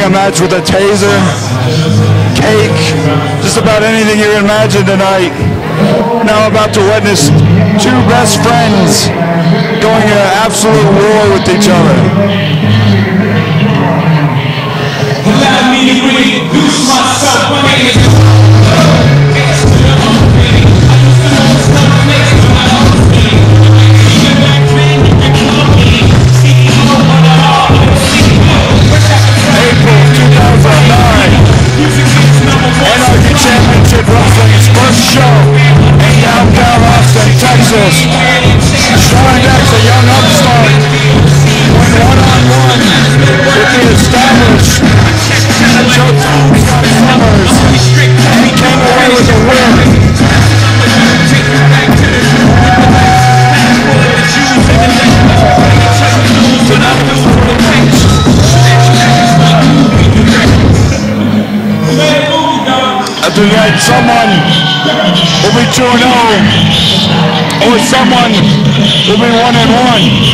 a match with a taser, cake, just about anything you can imagine tonight. Now about to witness two best friends going to absolute war with each other. Allow me to reintroduce myself. My name is April 2009. Anarchy Championship Wrestling's first show in downtown Austin, Texas. Shawn Vexx, a young upstart, went one-on-one with the established Showtime Scot Summers, and he came away with a win. Tonight, someone will be 2-0, or someone will be 1-1.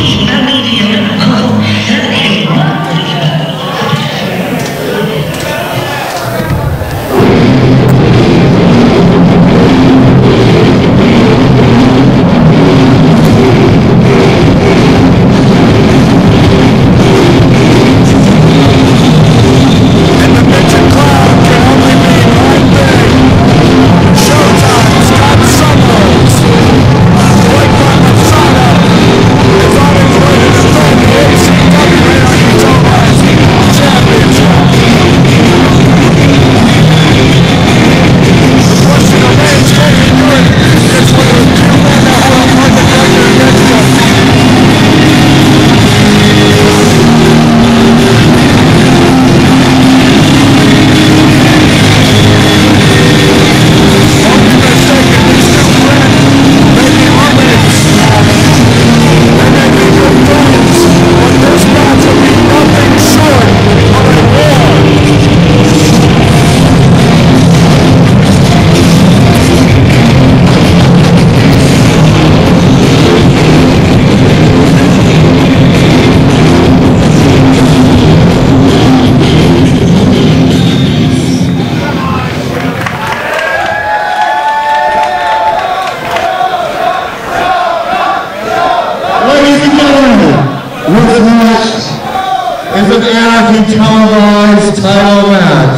Anarchy Televised title match.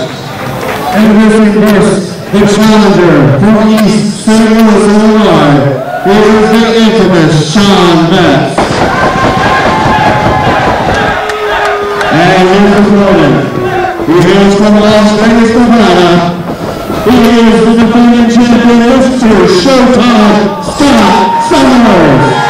Introducing first, the challenger from East St. Louis, Illinois, is the infamous Shawn Vexx. And his opponent, he hails from Las Vegas, Nevada. He is the defending champion, Mr. Showtime Scot Summers.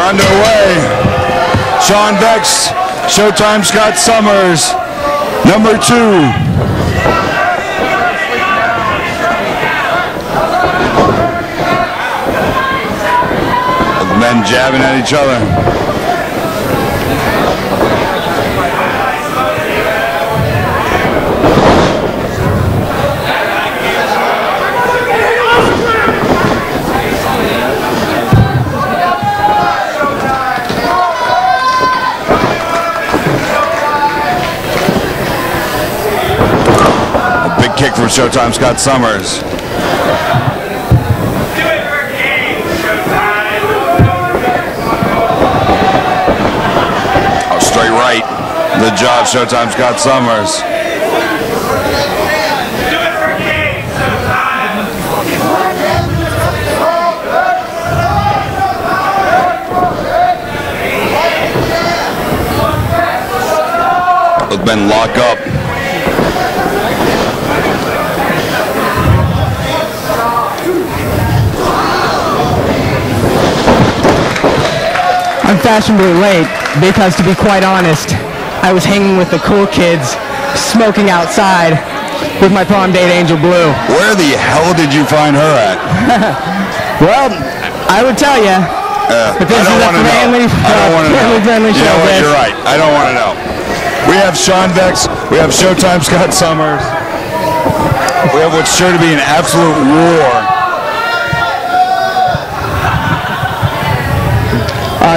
Underway. Shawn Vexx, Showtime Scot Summers, number 2. The men jabbing at each other. Kick from from Showtime, Scott Summers. Oh, straight right. The job, Showtime, Scott Summers. Been locked up. I'm fashionably late because, to be quite honest, I was hanging with the cool kids, smoking outside with my prom date Angel Blue. Where the hell did you find her at? Well, I would tell you, but this is a family-friendly show. You know what? You're right. I don't want to know. We have Shawn Vexx, we have Showtime Scott Summers, we have what's sure to be an absolute war.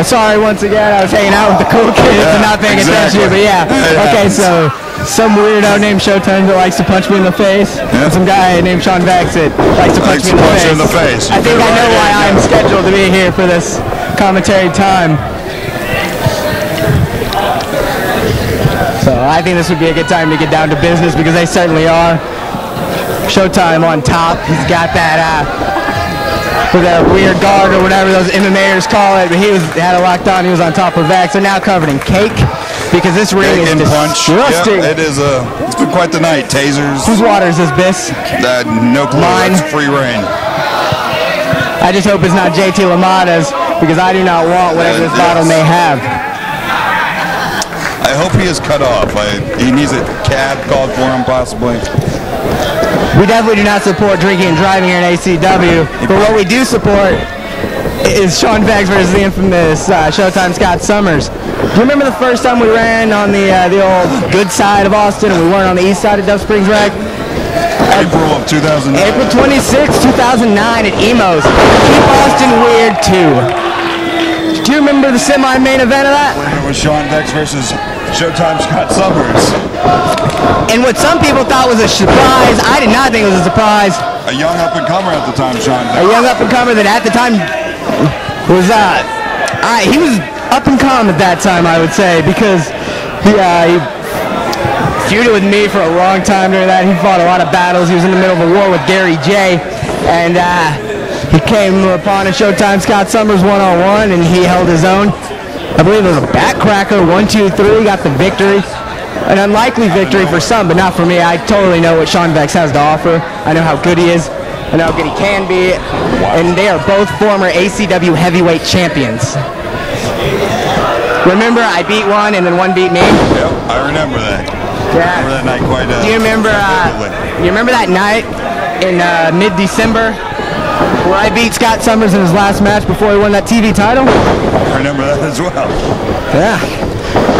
Sorry once again, I was hanging out with the cool kids and not paying attention, but yeah. Okay, so some weirdo named Showtime that likes to punch me in the face, and some guy named Shawn Vexx that likes to punch me in the face. I think I know why I'm scheduled to be here for this commentary time. So I think this would be a good time to get down to business because they certainly are. Showtime on top. He's got that with a weird guard or whatever those MMAers call it, but he had it locked on. He was on top of Vexx. They're now covered in cake because this ring is disgusting. Yep, it's been quite the night. Tasers. Whose water is this, Biss? No clue. Mine. That's free reign. I just hope it's not JT LaMotta's because I do not want whatever this bottle may have. I hope he is cut off. He needs a cab called for him, possibly. We definitely do not support drinking and driving here in ACW, but what we do support is Shawn Vexx versus the infamous Showtime Scott Summers. Do you remember the first time we ran on the old good side of Austin and we weren't on the east side of Dove Springs Rec? April of 2009. April 26, 2009 at Emo's. Keep Austin weird too. Do you remember the semi-main event of that? It was Shawn Vexx versus Showtime Scott Summers. And what some people thought was a surprise, I did not think it was a surprise. A young up-and-comer at the time, Shawn Vexx. A young up-and-comer that at the time was, he was up-and-come at that time, I would say, because he feuded with me for a long time during that. He fought a lot of battles. He was in the middle of a war with Gary J. And he came upon a Showtime Scott Summers one-on-one, and he held his own. I believe it was a backcracker, 1-2-3, got the victory. An unlikely victory for some, but not for me. I totally know what Shawn Vexx has to offer. I know how good he is. I know how good he can be. And they are both former ACW heavyweight champions. Remember, I beat one and then one beat me? Yep, I remember that. Yeah. I remember that night quite Do you remember, you remember that night in mid-December where I beat Scott Summers in his last match before he won that TV title? I remember that as well. Yeah.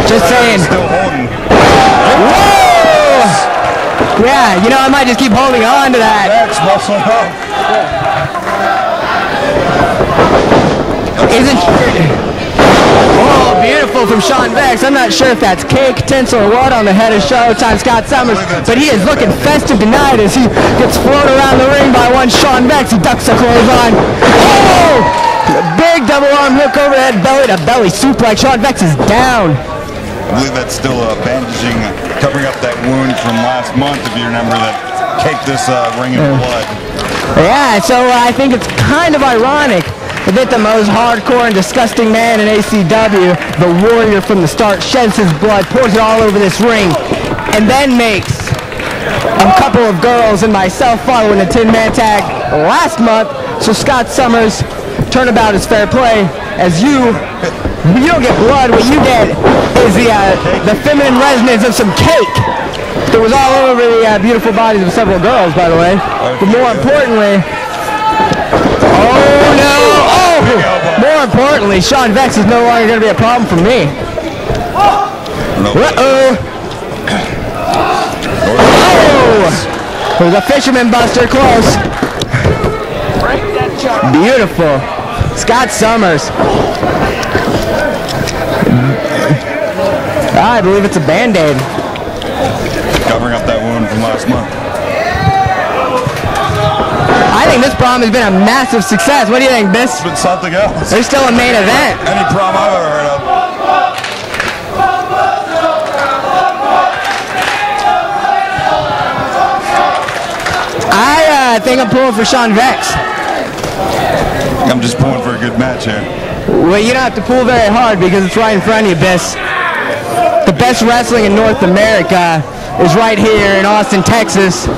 Just saying. Still holding. Whoa! Yeah, you know, I might just keep holding on to that. That's muscle up. Isn't oh, beautiful from Shawn Vexx. I'm not sure if that's cake, tinsel, or what on the head of Showtime Scott Summers, but he is looking festive tonight as he gets thrown around the ring by one Shawn Vexx. He ducks the clothesline. Oh! Big double arm hook overhead, belly to belly suplex. Shawn Vexx is down. I believe that's still bandaging, covering up that wound from last month, if you remember, that caked this ring of blood. Yeah, so I think it's kind of ironic that the most hardcore and disgusting man in ACW, the warrior from the start, sheds his blood, pours it all over this ring, and then makes a couple of girls and myself following a 10-man tag last month. So Scott Summers, turnabout is fair play, as you don't get blood, what you get is the feminine resonance of some cake that was all over the beautiful bodies of several girls, by the way. But more importantly, more importantly, Shawn Vexx is no longer going to be a problem for me. Uh-oh. Oh! There's a fisherman buster close. Beautiful. Scott Summers. I believe it's a Band-Aid. Covering up that wound from last month. think this prom has been a massive success. What do you think, Biss? It's been something else. There's still a main event. Any prom I've ever heard of. I think I'm pulling for Shawn Vexx. I'm just pulling for a good match here. Well, you don't have to pull very hard because it's right in front of you, Biss. The best wrestling in North America is right here in Austin, Texas.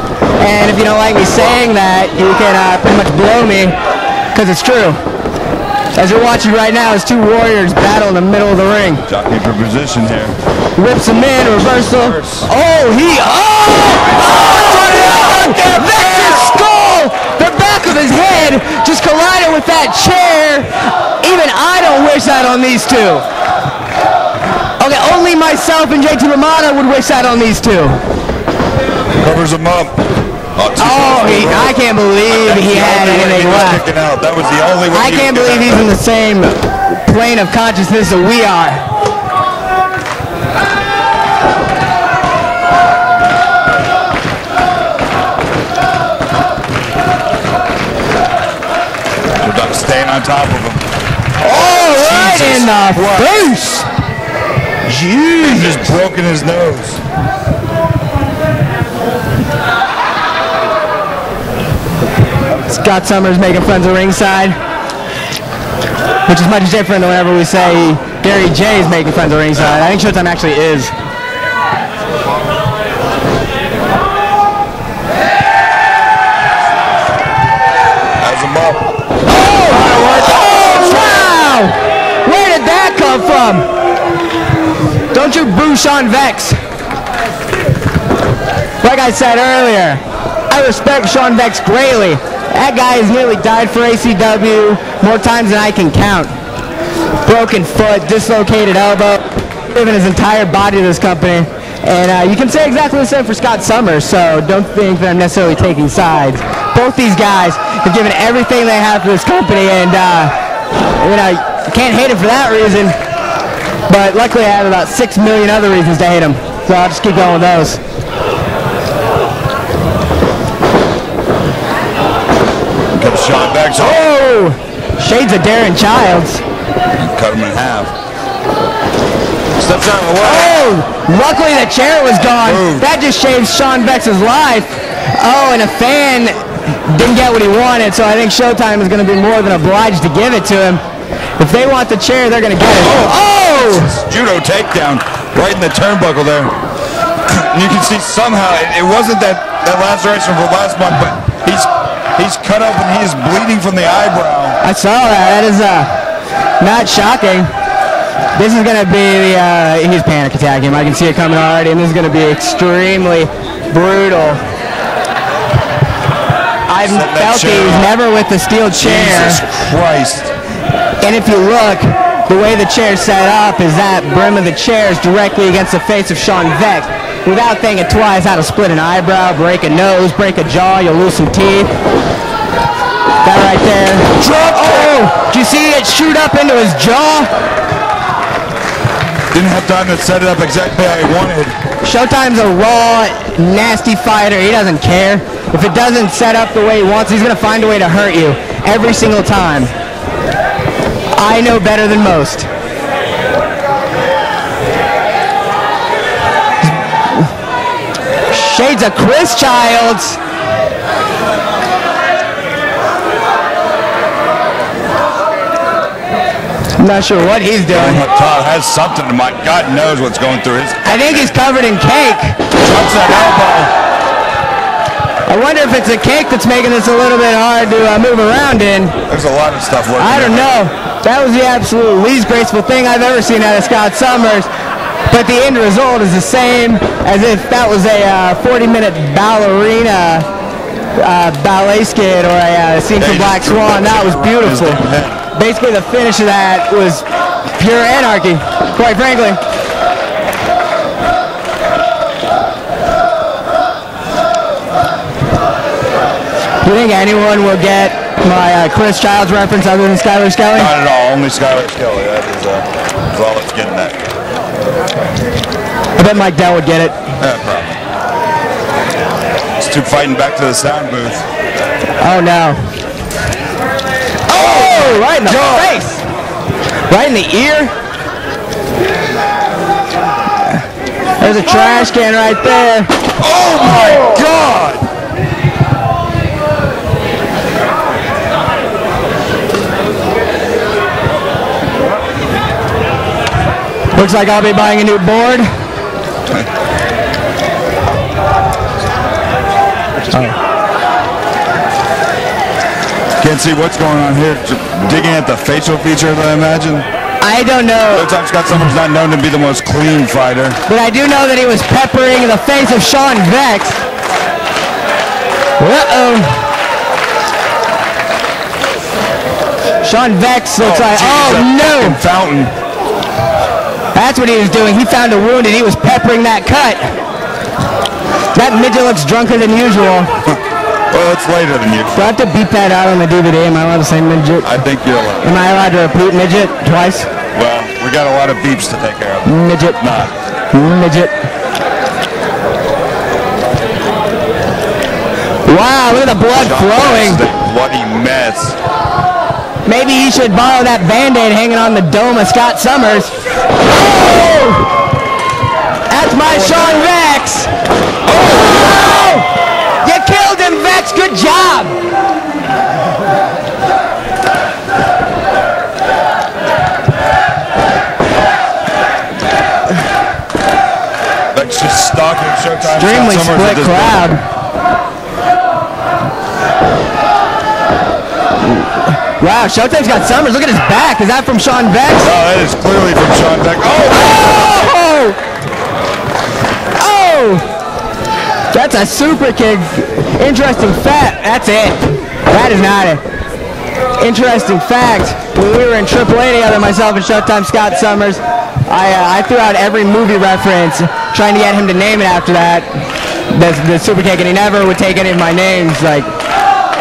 And if you don't like me saying that, you can pretty much blow me, because it's true. As you're watching right now, is two warriors battle in the middle of the ring. Jockey for position here. Whips him in, reversal. Oh, Vex's skull! The back of his head just collided with that chair. Even I don't wish that on these two. Okay, only myself and JT Ramada would wish that on these two. Covers him up. I can't believe he had anything left. That was the only way. I can't believe he's in the same plane of consciousness that we are. Staying on top of him. Oh, right in the face! Jeez, just broken his nose. Scott Summers making friends at ringside, which is much different than whenever we say Gary J is making friends at ringside. I think Showtime actually is. Has him up. Wow! Where did that come from? Don't you boo Shawn Vexx. Like I said earlier, I respect Shawn Vexx greatly. That guy has nearly died for ACW more times than I can count. Broken foot, dislocated elbow, given his entire body to this company. And you can say exactly the same for Scott Summers, so don't think that I'm necessarily taking sides. Both these guys have given everything they have for this company, and you can't hate him for that reason. But luckily I have about 6 million other reasons to hate him, so I'll just keep going with those. Comes Shawn Vexx. Oh! Shades of Darin Childs. Cut him in half. Steps out of the way. Oh! Luckily the chair was gone. That just shaved Shawn Vexx's life. Oh, and a fan didn't get what he wanted, so I think Showtime is going to be more than obliged to give it to him. If they want the chair, they're going to get it. Oh! Judo takedown right in the turnbuckle there. You can see somehow, it wasn't that laceration from last month, but he's cut up and he is bleeding from the eyebrow. I saw that. That is not shocking. This is going to be he's panic attacking him. I can see it coming already, and this is going to be extremely brutal. I've felt these never with the steel chair. Jesus Christ. And if you look, the way the chair's set up is that brim of the chair is directly against the face of Shawn Vexx. Without thinking twice how to split an eyebrow, break a nose, break a jaw, you'll lose some teeth. That right there. Oh! Did you see it shoot up into his jaw? Didn't have time to set it up exactly how he wanted. Showtime's a raw, nasty fighter. He doesn't care. If it doesn't set up the way he wants, he's going to find a way to hurt you every single time. I know better than most. Shades of Chris Childs. I'm not sure what he's doing. Todd has something. My God knows what's going through his. I think he's covered in cake. Drops that elbow. I wonder if it's a cake that's making this a little bit hard to move around in. There's a lot of stuff working. I don't know. That was the absolute least graceful thing I've ever seen out of Scott Summers. But the end result is the same as if that was a 40-minute ballerina ballet skit or a scene from Black Swan. That was beautiful. Basically, the finish of that was pure anarchy, quite frankly. Do you think anyone will get my Chris Childs reference other than Skylar Skelly? Not at all. Only Skylar Skelly. That is all it's getting at. I bet Mike Dell would get it. Yeah, probably. It's two fighting back to the sound booth. Oh no. Oh, right in the face. Right in the ear. There's a trash can right there. Oh my God! Looks like I'll be buying a new board. Can't see what's going on here. Just digging at the facial features, I imagine. I don't know. Sometimes Scott Summers not known to be the most clean fighter. But I do know that he was peppering the face of Shawn Vexx. Uh-oh. Shawn Vexx looks like, oh no! Fountain. That's what he was doing. He found a wound and he was peppering that cut. That midget looks drunker than usual. Well, it's later than you. Do I have to beep that out on the DVD? Am I allowed to say midget? I think you're allowed. Am I allowed to repeat midget twice? Well, we got a lot of beeps to take care of. Midget. Not. Midget. Wow, look at the blood flowing. The bloody mess. Maybe he should borrow that Band-Aid hanging on the dome of Scott Summers. Oh! That's my Shawn Vexx. Oh! You killed him, Vexx. Good job. Vexx just stalking Showtime. Extremely split crowd. Wow, Showtime's got Summers. Look at his back. Is that from Shawn Vexx? Oh, that is clearly from Shawn Vexx. Oh! Oh! That's a super kick. Interesting fact. That's it. That is not it. Interesting fact. When we were in AAA together, myself and Showtime Scott Summers, I threw out every movie reference trying to get him to name it after that. The super kick, and he never would take any of my names.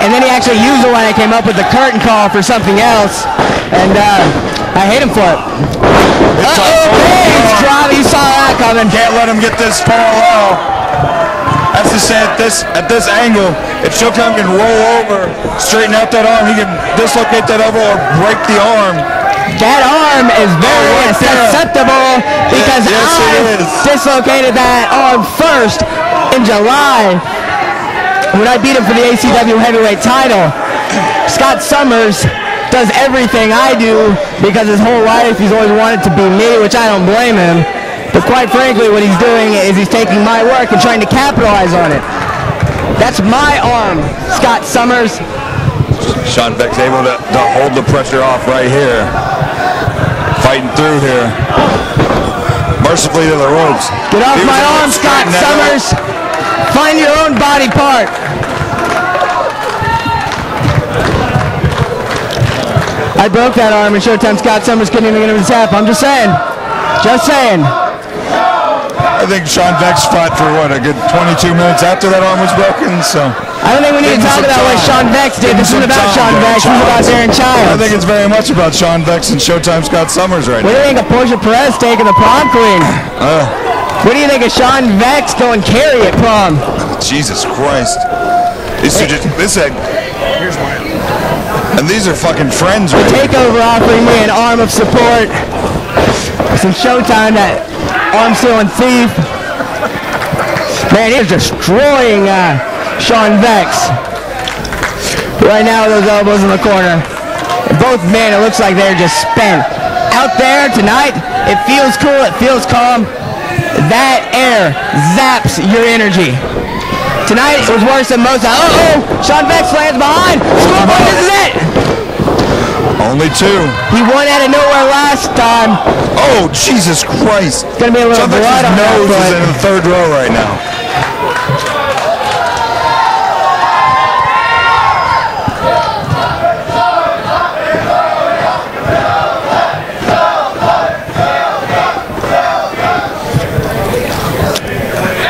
And then he actually used the one I came up with, the curtain call, for something else. And I hate him for it. Uh-oh, big drop. You saw that coming. Can't let him get this far low. That's to say, at this angle, if Showtime can roll over, straighten out that arm, he can dislocate that elbow or break the arm. That arm is very susceptible because I dislocated that arm first in July when I beat him for the ACW heavyweight title. Scott Summers does everything I do because his whole life he's always wanted to be me, which I don't blame him. But quite frankly, what he's doing is he's taking my work and trying to capitalize on it. That's my arm, Scott Summers. Shawn Vexx able to hold the pressure off right here. Fighting through here. Mercifully to the ropes. Get off my arm, Scott Summers. Find your own body part. I broke that arm and Showtime Scott Summers couldn't even get him to tap. I'm just saying. Just saying. I think Shawn Vexx fought for what, a good 22 minutes after that arm was broken, so. I don't think we need to talk about what Shawn Vexx did. This isn't about Shawn Vexx. This is about Darin Childs. I think it's very much about Shawn Vexx and Showtime Scott Summers right now. What do you think of Portia Perez taking the prom queen? What do you think of Shawn Vexx going carry at prom? Jesus Christ. Here's my. And these are fucking friends right here. Takeover offering me an arm of support. Some Showtime, that arm stealing thief. Man, he's destroying Shawn Vexx. Right now with those elbows in the corner. Both men, it looks like they're just spent. Out there tonight, it feels cool, it feels calm. That air zaps your energy. Tonight it was worse than most. Uh-oh! Shawn Vexx lands behind. Scoreboard, this is it! Only two. He won out of nowhere last time. Oh, Jesus Christ. It's going to be a little Shawn blood on that nose foot. is in the third row right now.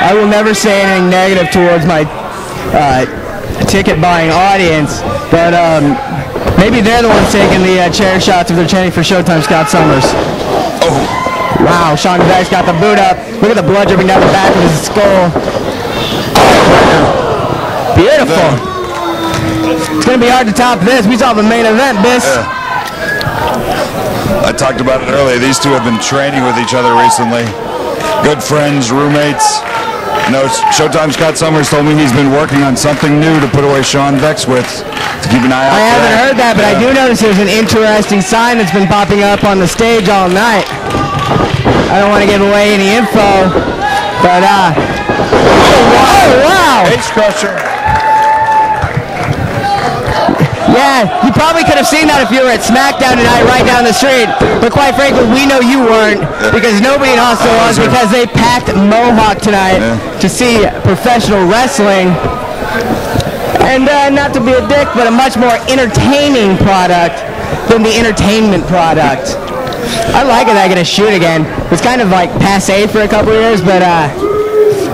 I will never say anything negative towards my ticket buying audience, but maybe they're the ones taking the chair shots if they're chanting for Showtime Scott Summers. Oh. Wow, Shawn Vexx got the boot up. Look at the blood dripping down the back of his skull. Beautiful. It's going to be hard to top this. We saw the main event, Biss. Yeah. I talked about it earlier. These two have been training with each other recently. Good friends, roommates. You know, Showtime Scott Summers told me he's been working on something new to put away Shawn Vexx with. To keep an eye out. I haven't heard that, but I do notice there's an interesting sign that's been popping up on the stage all night. I don't want to give away any info, but oh wow! Ace Crusher. Yeah, you probably could have seen that if you were at SmackDown tonight, right down the street. But quite frankly, we know you weren't, because nobody in Austin was, because they packed Mohawk tonight to see professional wrestling. And not to be a dick, but a much more entertaining product than the entertainment product. I like it that I get to shoot again. It's kind of like passé for a couple of years, but I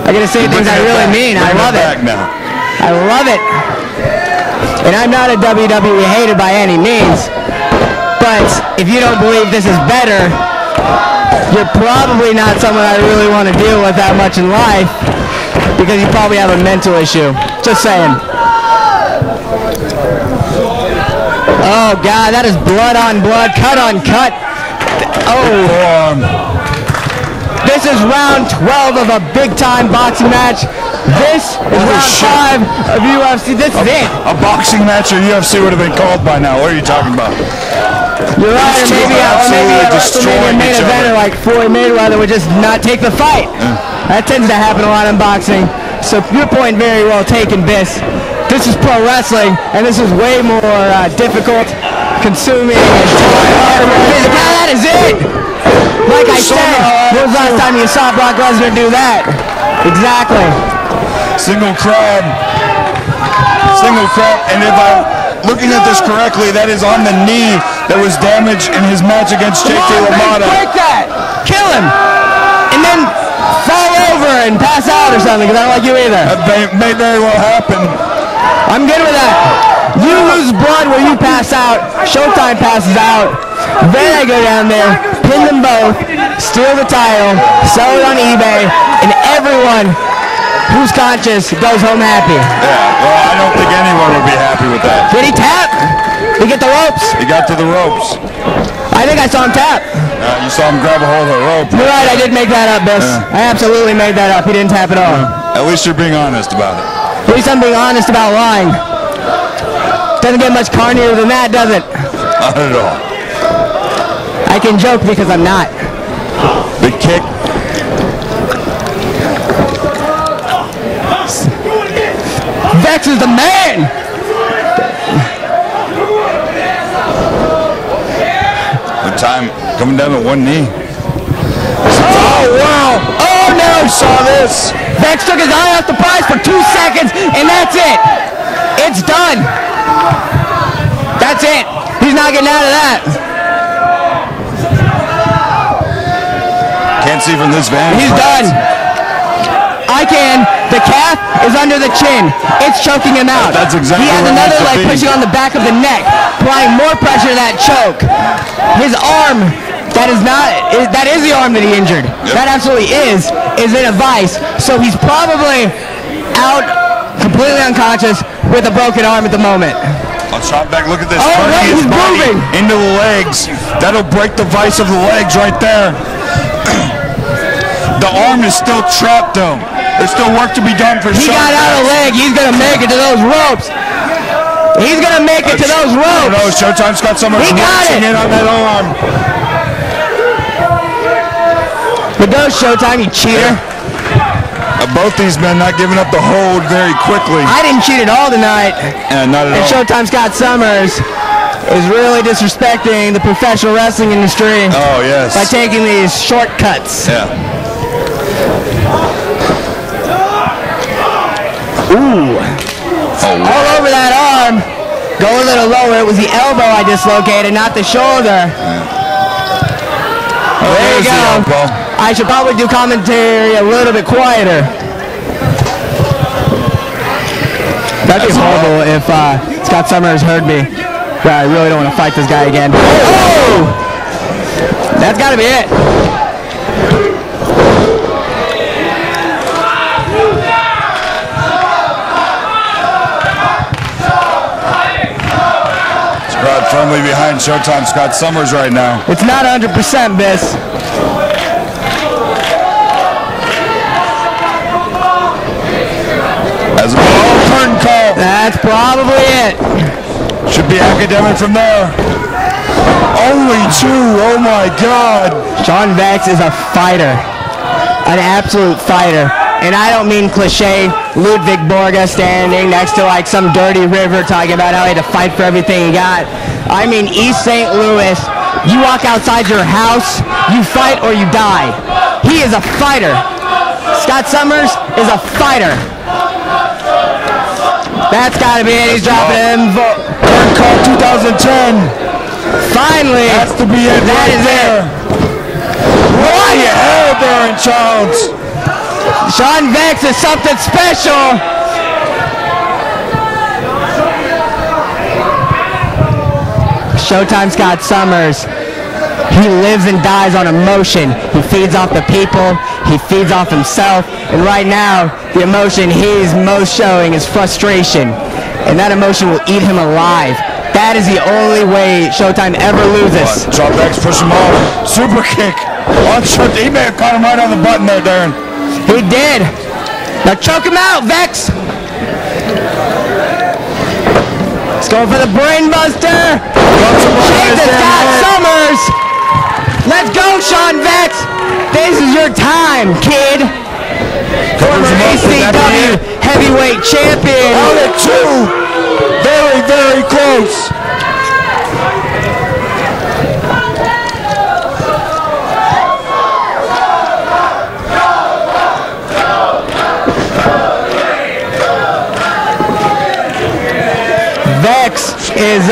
get to say things I really mean. I love it. I love it. And I'm not a WWE hater by any means, but if you don't believe this is better, you're probably not someone I really want to deal with that much in life, because you probably have a mental issue. Just saying. Oh God, that is blood on blood, cut on cut. Oh, this is round 12 of a big-time boxing match. This is round 5 of UFC. This is it. A boxing match or UFC would have been called by now. What are you talking about? You're right, or maybe a main eventer like Floyd Mayweather would just not take the fight. That tends to happen a lot in boxing. So your point very well taken, Biss. This is pro wrestling, and this is way more difficult, consuming, and that is it! Like I said, when was the last time you saw Brock Lesnar do that? Exactly. Single crab, and if I'm looking at this correctly, that is on the knee that was damaged in his match against JT LaMotta. Break that! Kill him! And then fall over and pass out or something, because I don't like you either. That may very well happen. I'm good with that. You lose blood where you pass out, Showtime passes out, then I go down there, pin them both, steal the title, sell it on eBay, and everyone who's conscious goes home happy. Yeah, well, I don't think anyone would be happy with that. Did he tap? Did he get the ropes? He got to the ropes. I think I saw him tap. You saw him grab a hold of the rope. You're right, I did make that up, Biss. I absolutely made that up. He didn't tap at all. At least you're being honest about it. At least I'm being honest about lying. Doesn't get much carnier than that, does it? Not at all. I can joke because I'm not. Big kick. Vexx is the man! Good time coming down with one knee. Oh, wow. Oh, no, saw this. Vexx took his eye off the prize for 2 seconds, and that's it. It's done. That's it. He's not getting out of that. Can't see from this vantage. He's done. I can. The calf is under the chin. It's choking him out. That's exactly He has where another it needs to leg be. pushing on the back of the neck, applying more pressure to that choke. His arm, that is the arm that he injured. Yep. That absolutely is in a vice. So he's probably out, completely unconscious, with a broken arm at the moment. I'll shot back. Look at this. Oh, wait, he's moving. Into the legs. That'll break the vice of the legs right there. The arm is still trapped, though. There's still work to be done for Shawn. He got out of leg. He's going to make it to those ropes. He's going to make it to those ropes. No, Showtime's got someone He got it. in on that arm. But go, Showtime, you cheater. Both these men not giving up the hold very quickly. I didn't cheat at all tonight. Not at And all. Showtime Scott Summers is really disrespecting the professional wrestling industry Oh, yes. by taking these shortcuts. Yeah. Ooh. Oh, All over that arm. Go a little lower. It was the elbow I dislocated, not the shoulder. Oh, There you there's the go. elbow. I should probably do commentary a little bit quieter. That'd be horrible if Scott Summers heard me. I really don't want to fight this guy again. Oh! That's got to be it. firmly behind Showtime Scott Summers right now. It's not 100%, Biss. As a curtain call. That's probably it. Should be academic from there. Only 2. Oh my God. Shawn Vexx is a fighter. An absolute fighter. And I don't mean cliche Ludwig Borga standing next to like some dirty river talking about how he had to fight for everything he got. I mean East St. Louis, you walk outside your house, you fight or you die. He is a fighter. Scott Summers is a fighter. That's gotta be it. He's dropping him. Third call 2010. Finally. Has to be it. That right is there. What the hell, Darin Childs? Shawn Vexx is something special. Showtime Scott Summers. He lives and dies on emotion. He feeds off the people. He feeds off himself. And right now, the emotion he's most showing is frustration. And that emotion will eat him alive. That is the only way Showtime ever loses. Shawn Vexx push him off. Super kick. He may have caught him right on the button there, Darin. He did. Now choke him out, Vexx. Let's go for the brain buster. Jesus, Scott Summers. Let's go, Shawn Vexx. This is your time, kid. Former ECW heavyweight champion. Out at 2. Very, very close. Vexx is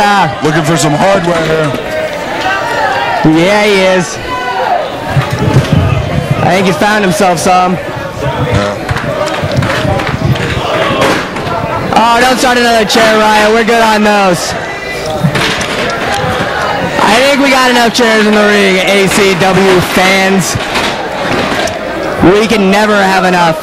looking for some hardware here. Yeah, he is. I think he found himself some. Oh, don't start another chair riot. We're good on those. I think we got enough chairs in the ring, ACW fans. We can never have enough.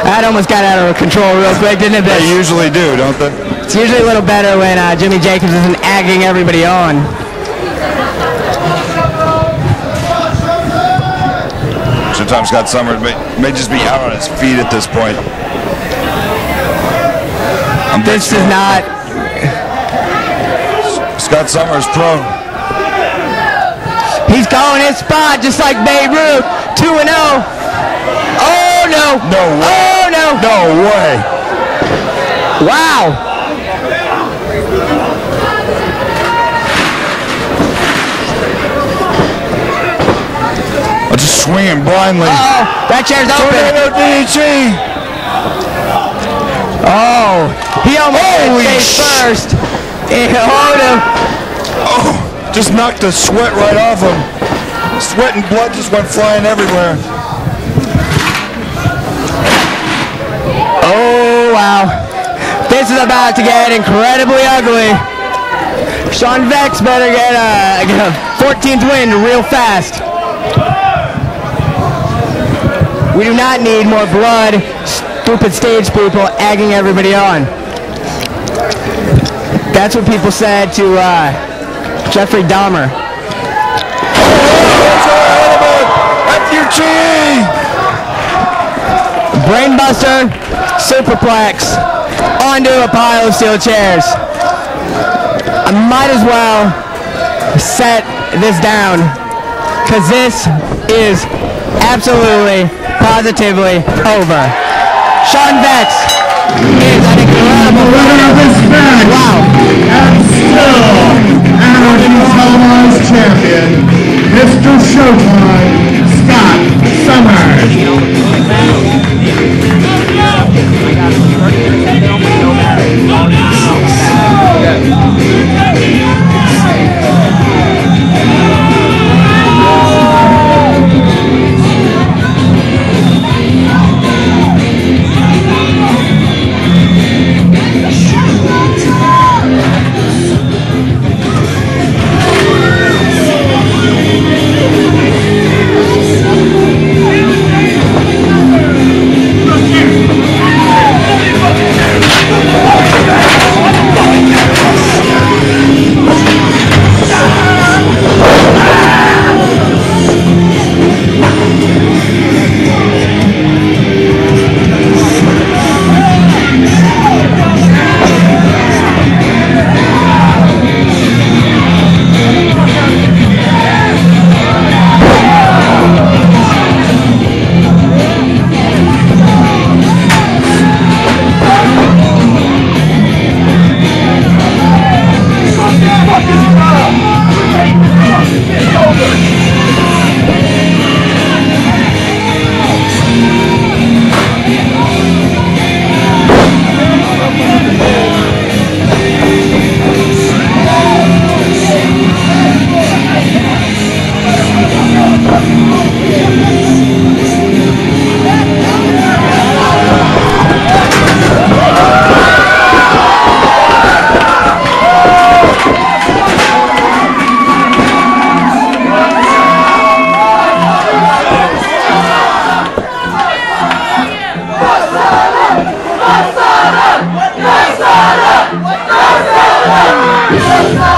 That almost got out of control real quick, didn't it? They usually do, don't they? It's usually a little better when Jimmy Jaykus isn't egging everybody on. Sometimes Scott Summers may just be out on his feet at this point. This is not... Scott Summers pro. He's calling his spot just like Babe Ruth. 2-0. Oh no! No way! Oh no! No way! Wow! I'm just swinging blindly. Uh-oh! That chair's open. Oh! He almost hit face first. It owed him. Oh! Just knocked the sweat right off him. Sweat and blood just went flying everywhere. Oh, wow. This is about to get incredibly ugly. Shawn Vexx better get a 14th win real fast. We do not need more blood, stupid stage people egging everybody on. That's what people said to Jeffrey Dahmer. Refugee! Brainbuster, superplex, onto a pile of steel chairs. I might as well set this down, because this is absolutely, positively over. Shawn Vexx is an incredible winner of this match. Wow. And still, Anarchy Televised champion, Mr. Showtime, Scott Summers. It's